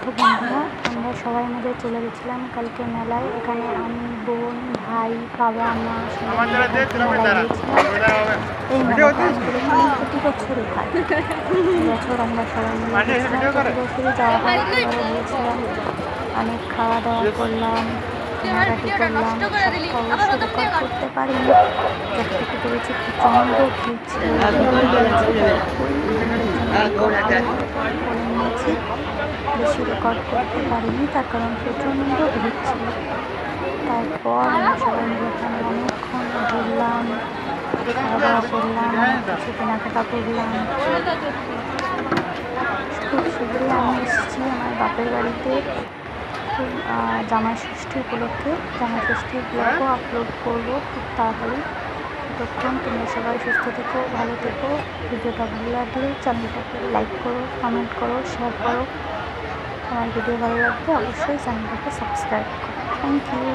দেখো বন্ধুরা, আমরা সবাই মিলে চলে গেছিলাম কালকে মেলায়। এখানে আমি, বোন, ভাই, বাবা, মা সবাই মেলায় গিয়েছিলাম। এই মেলাটা প্রতি বছরই হয়। এবছর আমরা সবাই মিলে গেছিলাম, প্রতি বছরই যাওয়া হয়। এবারে গিয়েছিলাম, অনেক খাওয়া দাওয়া করলাম, কেনাকাটি করলাম। সব অবশ্য রেকর্ড করতে পারিনি, যতটুকু পেরেছি। প্রচণ্ড ভিড় ছিল, করে নিয়েছি। বেশি রেকর্ড করতে পারিনি, তার কারণ প্রচণ্ড ভিড় ছিল। তারপর আমরা সবাই মিলে এখানে অনেকক্ষণ ঘুরলাম, খাওয়া দাওয়া করলাম, কিছু কেনাকাটা করলাম। খুব শীঘ্রই আমি এসেছি আমার বাপের বাড়িতে জামাই ষষ্ঠী উপলক্ষে। জামাই ষষ্ঠীর ব্লগও আপলোড করবো খুব তাড়াতাড়ি। ততক্ষণ তোমরা সবাই সুস্থ থেকো, ভালো থেকো। ভিডিওটা ভালো লাগলে চ্যানেলটাকে লাইক করো, কমেন্ট করো, শেয়ার করো। আমার ভিডিও ভালো লাগলে অবশ্যই চ্যানেলটাকে সাবস্ক্রাইব করো। Thank you.